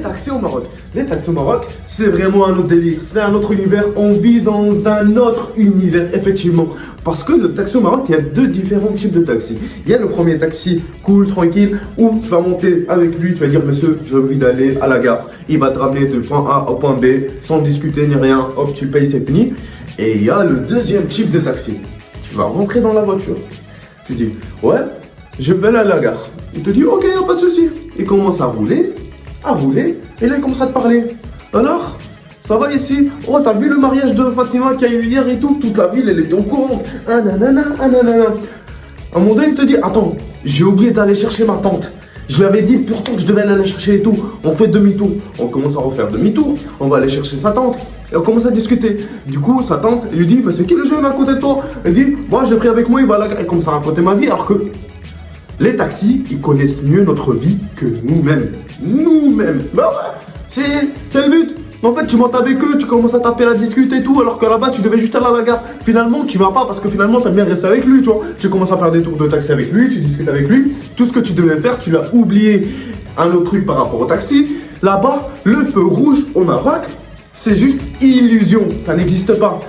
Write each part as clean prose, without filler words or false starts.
taxis au Maroc. Les taxis au Maroc, c'est vraiment un autre délire, c'est un autre univers. On vit dans un autre univers, effectivement. Parce que le taxi au Maroc, il y a deux différents types de taxis. Il y a le premier taxi cool, tranquille, où tu vas monter avec lui, tu vas dire monsieur, j'ai envie d'aller à la gare. Il va te ramener de point A au point B, sans discuter ni rien, hop, tu payes, c'est fini. Et il y a le deuxième type de taxi. Tu vas rentrer dans la voiture. Tu dis, ouais, je vais aller à la gare. Il te dit, ok, y a pas de souci. Il commence à rouler, et là il commence à te parler. Alors, ça va ici? Oh, t'as vu le mariage de Fatima qu'il y a eu hier et tout? Toute la ville, elle était au courant. Ah nanana, ah nanana. À un moment donné, il te dit, attends, j'ai oublié d'aller chercher ma tante. Je lui avais dit pourtant que je devais aller la chercher et tout. On fait demi-tour. On commence à refaire demi-tour. On va aller chercher sa tante. Et on commence à discuter. Du coup, sa tante, elle lui dit, mais c'est qui le jeune à côté de toi? Elle dit, moi, je l'ai pris avec moi, il va à la gare. Elle commence à raconter ma vie, alors que les taxis, ils connaissent mieux notre vie que nous-mêmes. Nous-mêmes. Bah ouais, c'est le but. En fait, tu montes avec eux, tu commences à taper la discute et tout, alors que là-bas, tu devais juste aller à la gare. Finalement, tu vas pas parce que finalement, t'aimes bien rester avec lui, tu vois. Tu commences à faire des tours de taxi avec lui, tu discutes avec lui. Tout ce que tu devais faire, tu l'as oublié. Un autre truc par rapport au taxi. Là-bas, le feu rouge au Maroc, c'est juste illusion. Ça n'existe pas.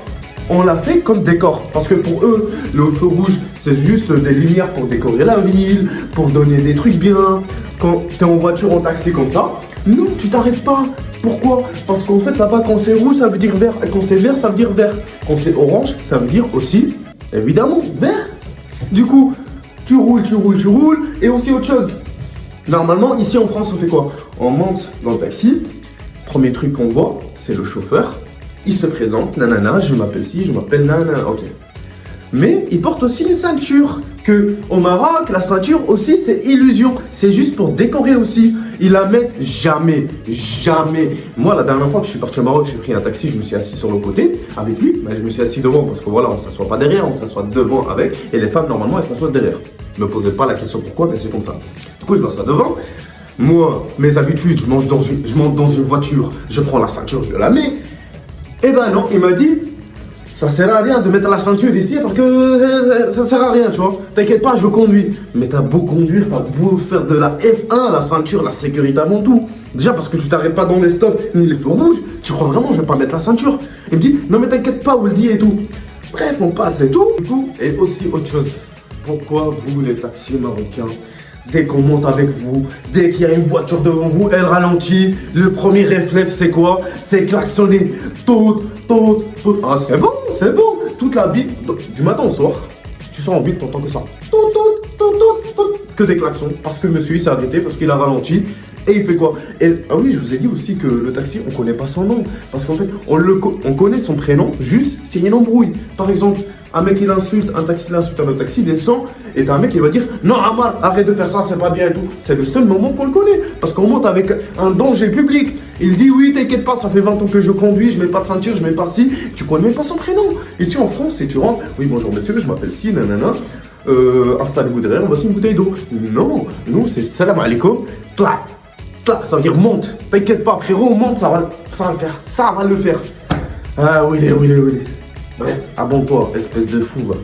On l'a fait comme décor. Parce que pour eux, le feu rouge, c'est juste des lumières pour décorer la ville, pour donner des trucs bien. Quand t'es en voiture, en taxi comme ça, nous, tu t'arrêtes pas. Pourquoi? Parce qu'en fait, là-bas, quand c'est rouge, ça veut dire vert. Et quand c'est vert, ça veut dire vert. Quand c'est orange, ça veut dire aussi, évidemment, vert. Du coup, tu roules. Et aussi autre chose. Normalement, ici en France, on fait quoi? On monte dans le taxi. Premier truc qu'on voit, c'est le chauffeur. Il se présente, nanana, je m'appelle ci, je m'appelle nanana, ok. Mais il porte aussi une ceinture. Que au Maroc, la ceinture aussi, c'est illusion. C'est juste pour décorer aussi. Ils la mettent jamais. Moi, la dernière fois que je suis parti au Maroc, j'ai pris un taxi, je me suis assis sur le côté avec lui. Mais je me suis assis devant parce que voilà, on ne s'assoit pas derrière, on s'assoit devant avec. Et les femmes, normalement, elles s'assoient derrière. Ne me posez pas la question pourquoi, mais c'est comme ça. Du coup, je m'assois devant. Moi, mes habitudes, je monte dans une voiture, je prends la ceinture, je la mets. Eh ben non, il m'a dit, ça sert à rien de mettre la ceinture ici parce que ça sert à rien, tu vois. T'inquiète pas, je conduis. Mais t'as beau conduire, t'as beau faire de la F1, la ceinture, la sécurité avant tout. Déjà parce que tu t'arrêtes pas dans les stops ni les feux rouges, tu crois vraiment que je vais pas mettre la ceinture? Il me dit, non mais t'inquiète pas, on le dit et tout. Bref, on passe et tout. Et aussi autre chose. Pourquoi vous, les taxis marocains, dès qu'on monte avec vous, dès qu'il y a une voiture devant vous, elle ralentit, le premier réflexe c'est quoi? C'est klaxonner. Tout. Ah c'est bon. Toute la ville, du matin au soir, tu sors en ville, t'entends que ça. Que des klaxons. Parce que monsieur il s'est arrêté, parce qu'il a ralenti. Et il fait quoi? Ah oui, je vous ai dit aussi que le taxi, on connaît pas son nom. Parce qu'en fait, on connaît son prénom juste s'il y a une embrouille. Par exemple, un mec il insulte, un taxi l'insulte à un autre taxi, descend, et t'as un mec qui va dire non Amar, arrête de faire ça, c'est pas bien et tout. C'est le seul moment qu'on le connaît, parce qu'on monte avec un danger public. Il dit oui, t'inquiète pas, ça fait 20 ans que je conduis, je mets pas de ceinture, je mets pas ci, tu connais même pas son prénom. Ici en France, si tu rentres, oui bonjour monsieur, je m'appelle si, nanana, installez-vous derrière, voici une bouteille d'eau. Non, nous c'est salam alaikum, ça veut dire monte, t'inquiète pas frérot, monte, ça va le faire. Ah oui. Bref, abonne-toi, espèce de fou, va.